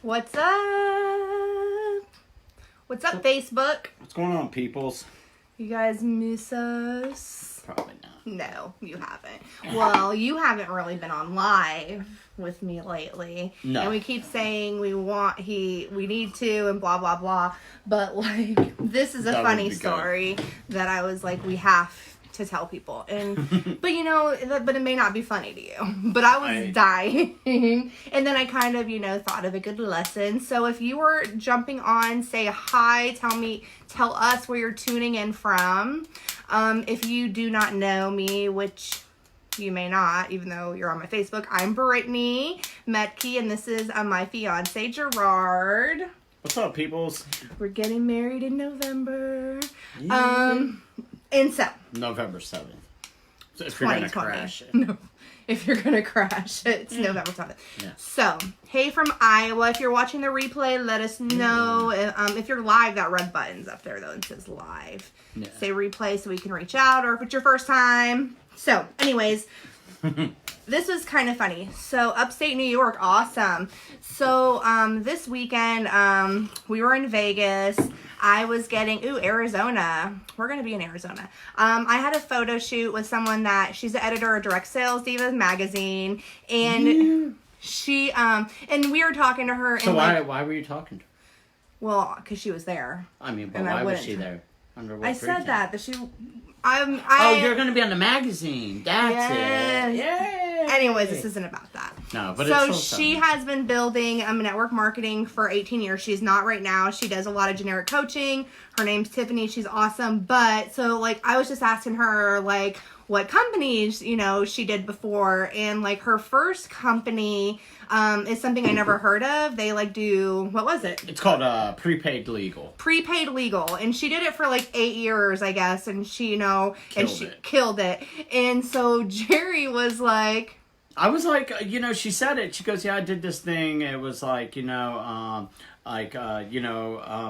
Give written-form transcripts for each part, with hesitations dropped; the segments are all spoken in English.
What's up? What's up, Facebook? What's going on, peoples? You guys miss us? Probably not. No, you haven't. Well, you haven't really been on live with me lately. No. And we keep saying we need to and blah, blah, blah. But, like, this is a That funny would be story that I was like, we have to tell people. And but you know, but it may not be funny to you. But I was dying. And then I kind of, thought of a good lesson. So if you were jumping on, say hi, tell us where you're tuning in from. If you do not know me, which you may not, even though you're on my Facebook, I'm Brittany Metke, and this is my fiance Gerard. What's up, peoples? We're getting married in November. Yeah. And so November 7th. So if you're going to 2020. crash it. No, if you're gonna crash, it's November 7th. Yeah. So, hey from Iowa, if you're watching the replay, let us know. If you're live, that red button's up there though, it says live. Yeah. Say replay so we can reach out, or if it's your first time. So, anyways, this was kind of funny. So, upstate New York, awesome. So, this weekend, we were in Vegas. I was getting, Arizona. We're going to be in Arizona. I had a photo shoot with someone she's the editor of Direct Sales Diva magazine. And she, and we were talking to her. So and why were you talking to her? Well, because she was there. I mean, but And why was she there? Under what I pretense? said that she, Oh, you're going to be on the magazine. That's Yes. it. Yay. Anyways, this isn't about that. No, but so it's so she fun. has been building network marketing for 18 years. She's not right now. She does a lot of generic coaching. Her name's Tiffany. She's awesome. But so I was just asking her what companies, she did before. And her first company is something I never heard of. They do, what was it? It's called Prepaid Legal. Prepaid Legal. And she did it for 8 years, I guess. And she, killed it. And so Jerry was like, I was like, she said it. She goes, yeah, I did this thing. It was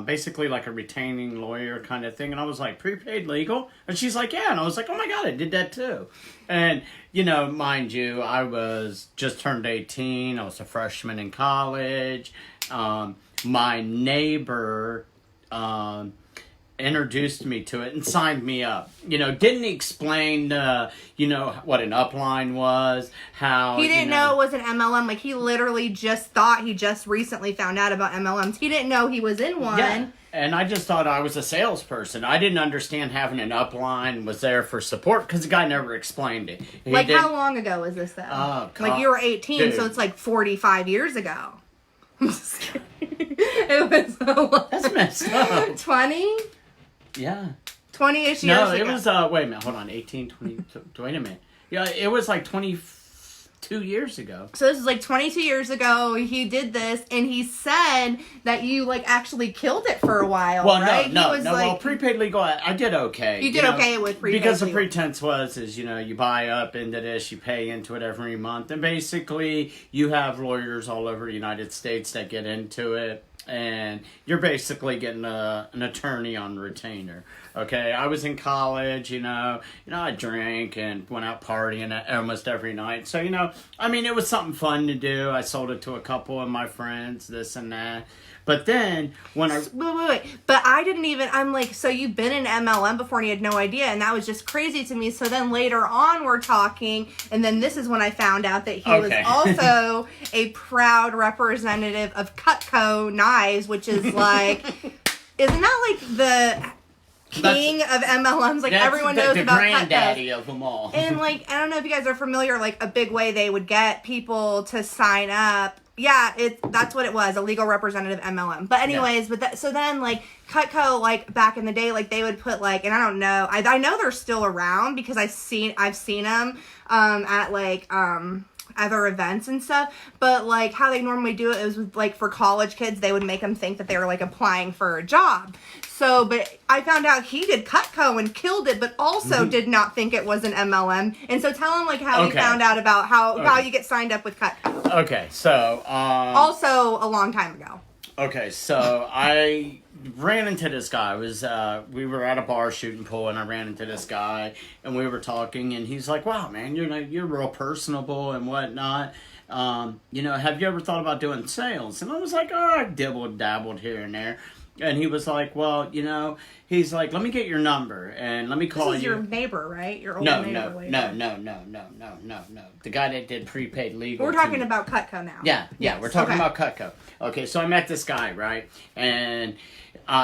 basically like a retaining lawyer kind of thing. And I was like, prepaid legal? And she's like, yeah. And I was like, oh my God, I did that too. And, mind you, I was just turned 18. I was a freshman in college. My neighbor, introduced me to it and signed me up. Didn't explain, what an upline was, how... He didn't know it was an MLM. He literally just thought he just recently found out about MLMs. He didn't know he was in one. Yeah. And I just thought I was a salesperson. I didn't understand having an upline was there for support because the guy never explained it. How long ago was this, though? You were 18, dude. So it's 45 years ago. I'm just kidding. It was a lot. That's messed up. 20? Yeah. 20-ish years ago. No, it was, wait a minute, hold on, 18, 20, wait a minute. Yeah, it was 22 years ago. So this is 22 years ago, he did this, and he said that you, actually killed it for a while, right? Well, prepaid legal, I did okay. You did okay with prepaid because legal. The pretense was, you buy up into this, you pay into it every month, and basically, you have lawyers all over the United States that get into it. And you're basically getting an attorney on retainer. Okay, I was in college, I drank and went out partying almost every night. So, it was something fun to do. I sold it to a couple of my friends, this and that. But then when I... Wait. But I didn't even... I'm so you've been in MLM before and you had no idea. And that was just crazy to me. So then later on we're talking. And then this is when I found out that he was also a proud representative of Cutco Knives, which is isn't that the... king of MLMs, everyone knows the about granddaddy Cutco. Of them all. And I don't know if you guys are familiar, a big way they would get people to sign up. Yeah, that's what it was, a legal representative MLM. But anyways, so then Cutco, back in the day, they would put and I don't know, I know they're still around because I've seen them at other events and stuff, but how they normally do it is with for college kids, they would make them think that they were applying for a job. So, but I found out he did Cutco and killed it, but also did not think it was an MLM. And so tell him how you found out about how you get signed up with Cutco. Okay, so also a long time ago. Okay, so I ran into this guy. We were at a bar shooting pool, and I ran into this guy, and we were talking, and he's like, "Wow, man, you're real personable and whatnot." you know, have you ever thought about doing sales? And I was like, oh, I dabbled here and there. And he was like, well, you know, he's like, let me get your number and let me call you. This is your neighbor, right? Your old No. neighbor. No. The guy that did prepaid legal. We're talking about Cutco now. Yeah, Yes. we're talking Okay. about Cutco. Okay, so I met this guy, right? And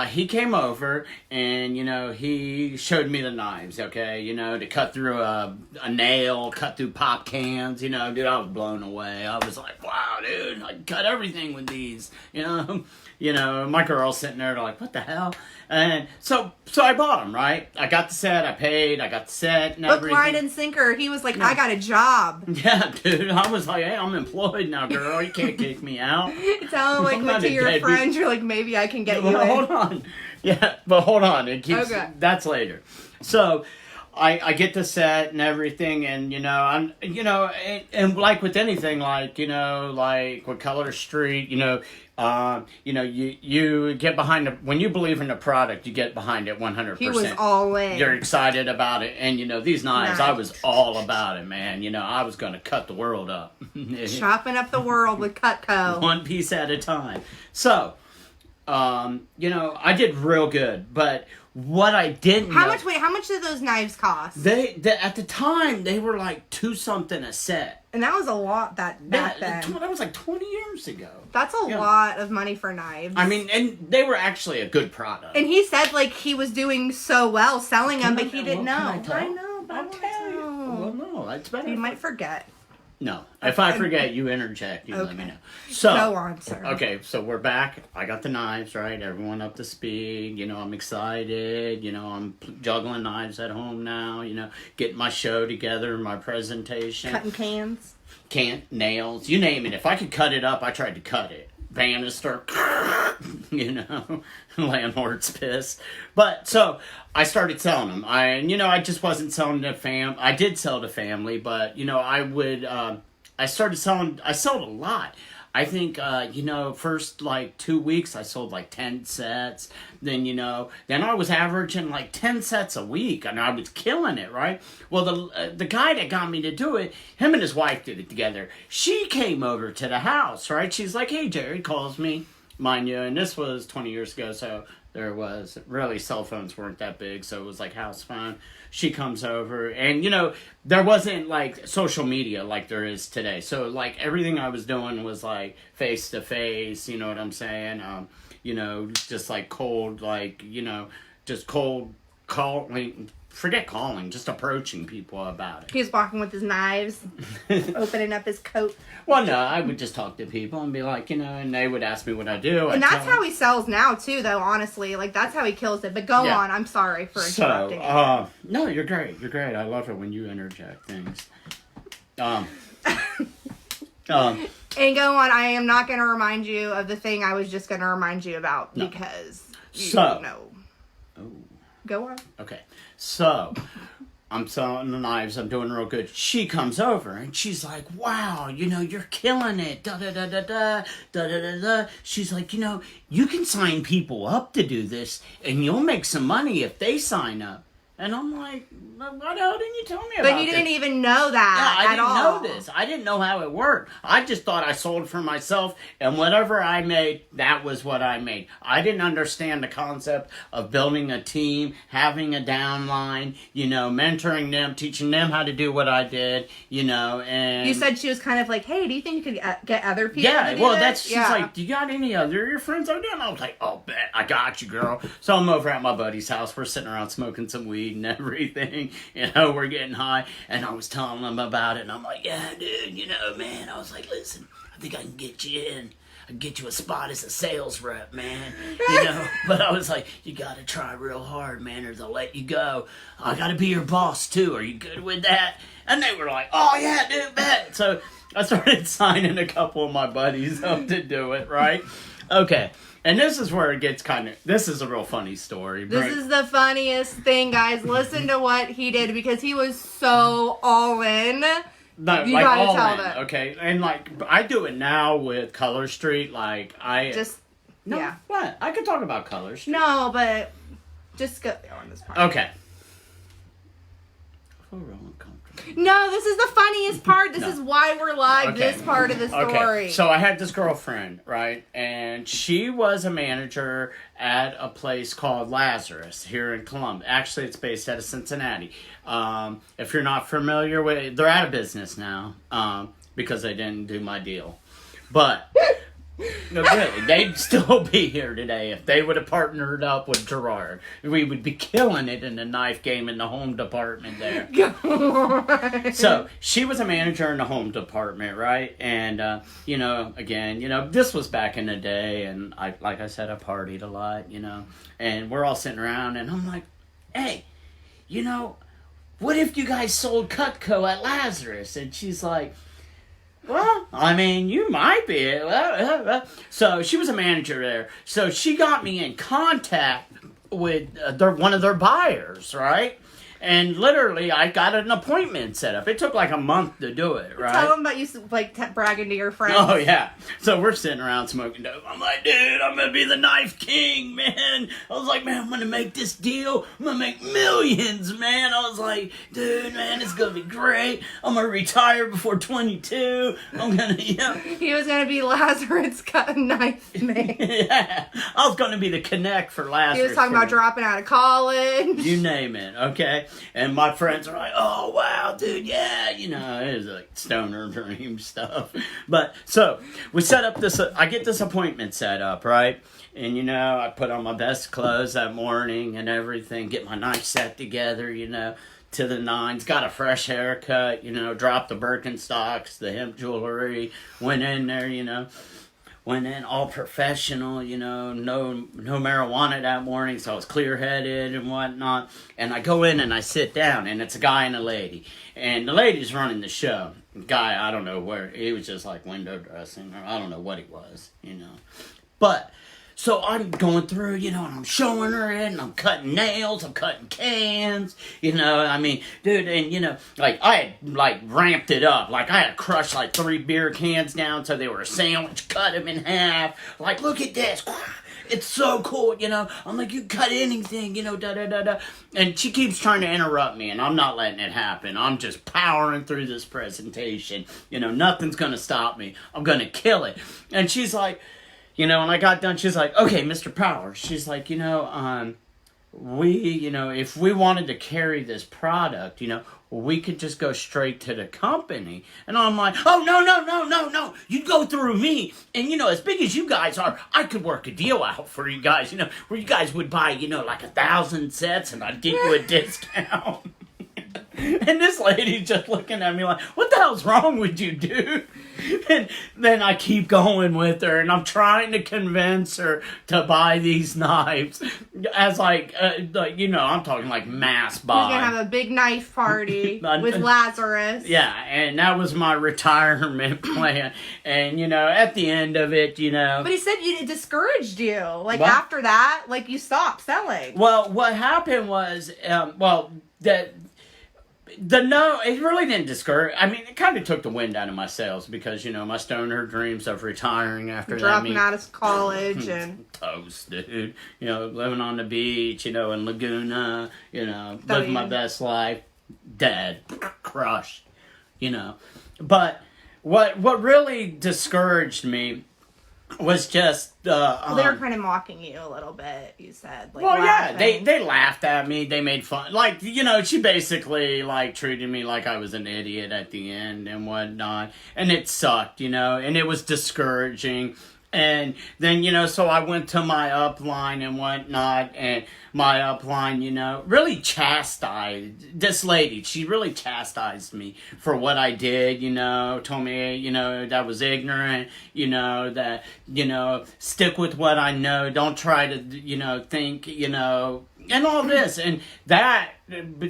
he came over and, you know, he showed me the knives, okay? You know, to cut through a nail, cut through pop cans, you know, dude, I was blown away. I was like, wow, dude, I can cut everything with these, you know? You know, my girl's sitting there like, what the hell? And so I bought them, right? I got the set, I paid, I got the set and Hook, everything. line, and sinker. He was like, I got a job. Yeah, dude, I was like, hey, I'm employed now, girl. You can't kick me out. Tell him, like, I'm went not to a your deadbeat. friends. You're like, maybe I can get you Well, in. hold on. Yeah, but hold on. It keeps. Okay. That's later. So, I get the set and everything, and you know, and like with anything, like you know, like with Color Street, you know, you get behind when you believe in a product, you get behind it 100%. He was all in. You're excited about it, and you know these knives. I was all about it, man. You know, I was gonna cut the world up. Chopping up the world with Cutco. One piece at a time. So, you know, I did real good, but what I didn't How know, much did those knives cost? they at the time they were like $2 something a set. And that was a lot back then. That was like 20 years ago. That's a Yeah. lot of money for knives. I mean, and they were actually a good product. and he said like he was doing so well selling them, but he didn't know. Can I tell? I know, but I I'll want to tell you. Well, know. no, that's better. You might forget. No, if I forget, you interject. You let me Okay. know. So Go on, sir. Okay, so we're back. I got the knives, right? Everyone up to speed. You know, I'm excited. You know, I'm juggling knives at home now. You know, getting my show together, my presentation. Cutting cans. Nails, you name it. If I could cut it up, I tried to cut it. Banister, you know, landlord's pissed. But so I started selling them. I just wasn't selling to I did sell to family, but you know, I started selling. I sold a lot. I think, first like 2 weeks, I sold like 10 sets. Then I was averaging like 10 sets a week, and I was killing it, right? Well, the guy that got me to do it, him and his wife did it together. She came over to the house, right? She's like, hey, Jerry, calls me, mind you, and this was 20 years ago, so there was really cell phones weren't that big, so it was like house phone. She comes over, and there wasn't like social media like there is today. So like everything I was doing was like face to face. You know what I'm saying? Just like cold, just cold calling. Forget calling, just approaching people about it. He was walking with his knives, opening up his coat. Well, no, I would just talk to people and be like, and they would ask me what I do. And that's how he sells now, too, though, honestly. Like, that's how he kills it. But go on. I'm sorry for interrupting. No, you're great. You're great. I love it when you interject things. And go on. I am not going to remind you of the thing I was just going to remind you about because you know. Oh. Go on. Okay. So, I'm selling the knives. I'm doing real good. She comes over and she's like, wow, you're killing it. Da da da da da da da da da. She's like, you can sign people up to do this and you'll make some money if they sign up. And I'm like, why the hell didn't you tell me about this? But he didn't even know that I at didn't all. know this. I didn't know how it worked. I just thought I sold for myself, and whatever I made, that was what I made. I didn't understand the concept of building a team, having a downline, mentoring them, teaching them how to do what I did, and... You said she was kind of like, hey, do you think you could get other people to do this? She's like, do you got any other your friends out there? And I was like, oh, bet, I got you, girl. So I'm over at my buddy's house. We're sitting around smoking some weed and everything, we're getting high, and I was telling them about it, and I'm like, yeah, dude, man, I was like, listen, I think I can get you in. I can get you a spot as a sales rep, man, but I was like, you gotta try real hard, man, or they'll let you go. I gotta be your boss, too. Are you good with that? And they were like, oh, yeah, dude, bet. So I started signing a couple of my buddies up to do it, right? Okay. And this is where it gets this is a real funny story. This is the funniest thing, guys. Listen to what he did because he was so all in. No, you like gotta all tell in, them. okay? And like, I do it now with Color Street. Like, yeah. What? I could talk about Color Street. No, but just go on this part. Okay. I feel real uncomfortable. No, this is the funniest part. This No. is why we're live. Okay. This part of the story. Okay, so I had this girlfriend, right? And she was a manager at a place called Lazarus here in Columbus. Actually, it's based out of Cincinnati. If you're not familiar with, they're out of business now because they didn't do my deal. But no, really, they'd still be here today if they would have partnered up with Gerard. We would be killing it in the knife game in the home department there. So she was a manager in the home department, right? And again, this was back in the day, and like I said, I partied a lot, and we're all sitting around, and I'm like, hey, what if you guys sold Cutco at Lazarus? And she's like, well, I mean, you might be. So she was a manager there. So she got me in contact with one of their buyers, right? And literally, I got an appointment set up. It took like a month to do it, right? Tell them about you bragging to your friends. Oh, yeah. So we're sitting around smoking dope. I'm like, dude, I'm going to be the knife king, man. I was like, man, I'm going to make this deal. I'm going to make millions, man. I was like, dude, man, it's going to be great. I'm going to retire before 22. I'm going to, He was going to be Lazarus cutting knife man. Yeah. I was going to be the connect for Lazarus. He was talking about dropping out of college. You name it, okay? And my friends are like, oh, wow, dude, yeah, it was like stoner dream stuff. But, so, we set up I get this appointment set up, right? And, I put on my best clothes that morning and everything, get my knife set together, to the nines, got a fresh haircut, dropped the Birkenstocks, the hemp jewelry, went in there, went in all professional, no marijuana that morning, so I was clear-headed and whatnot. And I go in and I sit down, and it's a guy and a lady. And the lady's running the show. The guy, I don't know where, he was just like window dressing, or I don't know what he was, But, so I'm going through, and I'm showing her it, and I'm cutting nails, I'm cutting cans, dude, and, I had, ramped it up. I had crushed, 3 beer cans down so they were a sandwich, cut them in half. Look at this. It's so cool, I'm like, you cut anything, da-da-da-da. And she keeps trying to interrupt me, and I'm not letting it happen. I'm just powering through this presentation. Nothing's going to stop me. I'm going to kill it. And she's like, when I got done, she's like, okay, Mr. Powers. She's like, if we wanted to carry this product, we could just go straight to the company. And I'm like, oh, no. You'd go through me. And, as big as you guys are, I could work a deal out for you guys, where you guys would buy, 1,000 sets and I'd give you a discount. And this lady's just looking at me like, what the hell's wrong with you, dude? And then I keep going with her, and I'm trying to convince her to buy these knives as I'm talking mass buy. He's going to have a big knife party with Lazarus. Yeah, and that was my retirement plan. And, at the end of it, But he said it discouraged you. After that, you stopped selling. Well, what happened was, it really didn't discourage. I mean, it kind of took the wind out of my sails because, my stoner dreams of retiring after dropping out of college and toast, dude. Living on the beach, in Laguna, living my best life, dead, crushed, But what really discouraged me was just they were kind of mocking you a little bit, you said. Yeah, they laughed at me, they made fun, she basically treated me like I was an idiot at the end and whatnot, and it sucked, and it was discouraging. And then, so I went to my upline and whatnot, and my upline, really chastised this lady. She really chastised me for what I did, told me, that was ignorant, that, stick with what I know, don't try to, think, and all this. And that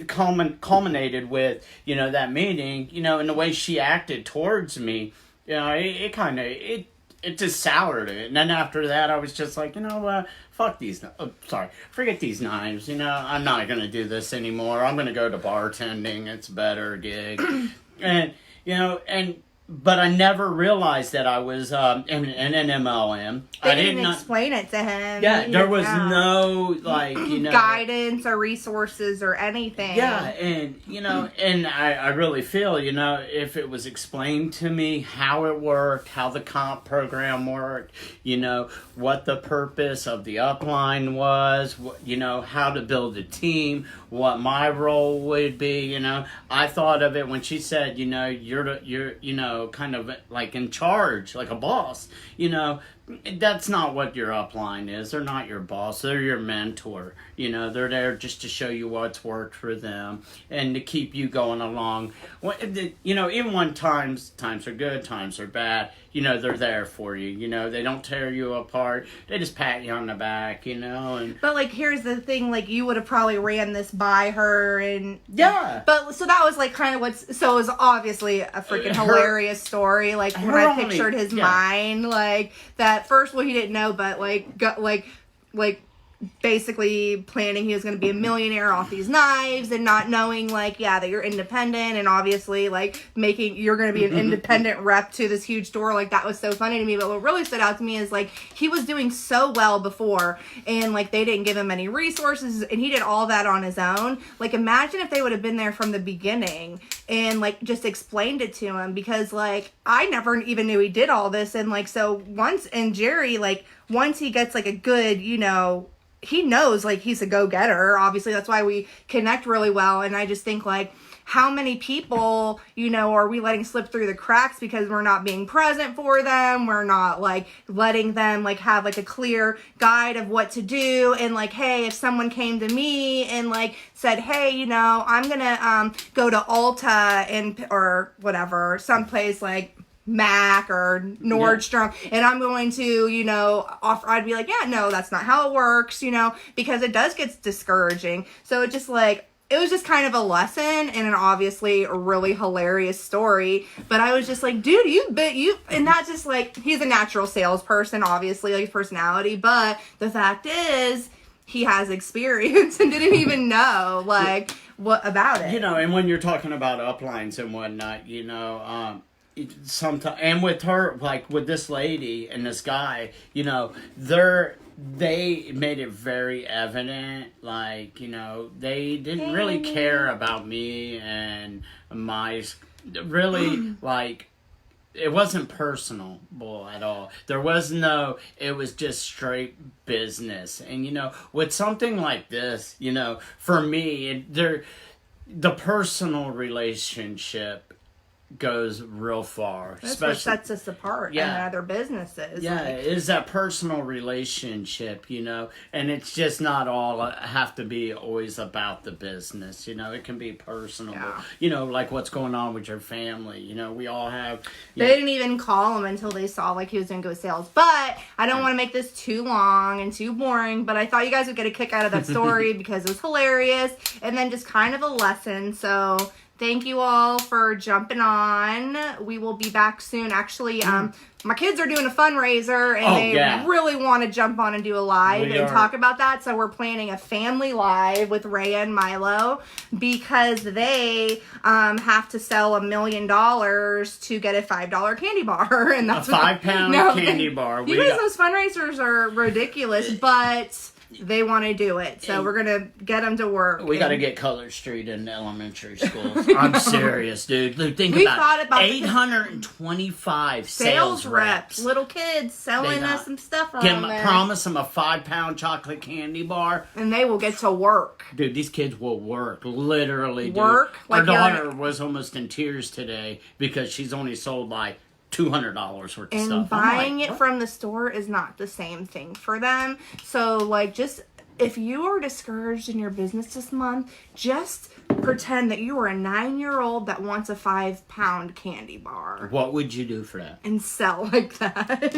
culminated with, that meeting, and the way she acted towards me, it just soured it. And then after that, I was just like, fuck these. Forget these knives. I'm not going to do this anymore. I'm going to go to bartending. It's a better gig. And, and but I never realized that I was in an MLM. They I didn't didn't explain it to him. Yeah, He there didn't was know. no, like, Guidance or resources or anything. Yeah, and, and I really feel, if it was explained to me how it worked, how the comp program worked, what the purpose of the upline was, how to build a team, what my role would be, I thought of it when she said, you're kind of like in charge, like a boss, that's not what your upline is. They're not your boss. They're your mentor. They're there just to show you what's worked for them and to keep you going along. Even when times are good, times are bad, they're there for you. They don't tear you apart. They just pat you on the back, and But, like, here's the thing, like, you would have probably ran this by her and... Yeah. But, so that was, like, kind of so it was obviously a freaking hilarious story, like, when I pictured his mind, like, that first, well, he didn't know, but, like, basically planning he was going to be a millionaire off these knives and not knowing, like, that you're independent and obviously, like, you're going to be an independent rep to this huge store. Like, that was so funny to me. But what really stood out to me is, like, he was doing so well before and, like, they didn't give him any resources and he did all that on his own. Like, imagine if they would have been there from the beginning and, like, just explained it to him, because, like, I never even knew he did all this. And, like, so Jerry, like, once he gets, like, a good, he knows, like, he's a go-getter. Obviously, that's why we connect really well. And I just think, like, how many people, are we letting slip through the cracks because we're not being present for them? We're not, like, letting them, like, have, like, a clear guide of what to do. And, like, hey, if someone came to me and, like, said, hey, I'm gonna go to Ulta or whatever, someplace, like, Mac or Nordstrom, and I'm going to, offer, I'd be like, yeah, no, that's not how it works, because it does get discouraging. So it just, like, it was just kind of a lesson and an obviously a really hilarious story. But I was just like, dude, and that's just, like, he's a natural salesperson, obviously, like, his personality. But the fact is, he has experience and didn't even know, like, what about it. And when you're talking about uplines and whatnot, sometimes, and with her, like with this lady and this guy, they made it very evident, like, they didn't really care about me and really, like, it wasn't personal at all. There was it was just straight business. And, with something like this, for me, the personal relationship goes real far. That's what sets us apart in other businesses. Yeah, like, is that personal relationship, and it's just not all have to be always about the business, it can be personal. Like what's going on with your family, we all have... They didn't even call him until they saw, like, he was doing good sales. But I don't want to make this too long and too boring, but I thought you guys would get a kick out of that story because it was hilarious and then just kind of a lesson. So... thank you all for jumping on. We will be back soon. Actually, my kids are doing a fundraiser, and they really want to jump on and do a live and talk about that. So we're planning a family live with Rhea and Milo because they have to sell $1 million to get a $5 candy bar, and that's a 5-pound candy bar. You guys, those fundraisers are ridiculous, but they want to do it, so we're gonna get them to work. We got to get Color Street in elementary schools. I'm serious, dude. Think about 825 sales reps, little kids selling us some stuff. Promise them a 5-pound chocolate candy bar, and they will get to work. Dude, these kids will work, literally. Work. Dude. Our daughter was almost in tears today because she's only sold like $200 worth of stuff. And buying it from the store is not the same thing for them. So, like, just if you are discouraged in your business this month, just pretend that you are a 9-year-old that wants a 5-pound candy bar. What would you do for that? And sell like that.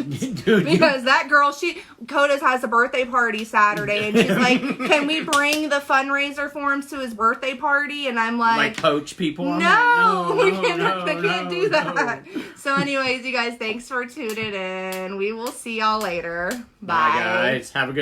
Dude, because that girl, Coda's has a birthday party Saturday, and she's like, can we bring the fundraiser forms to his birthday party? And I'm like coach people? No, we can't do that. So anyways, you guys, thanks for tuning in. We will see y'all later. Bye guys. Have a good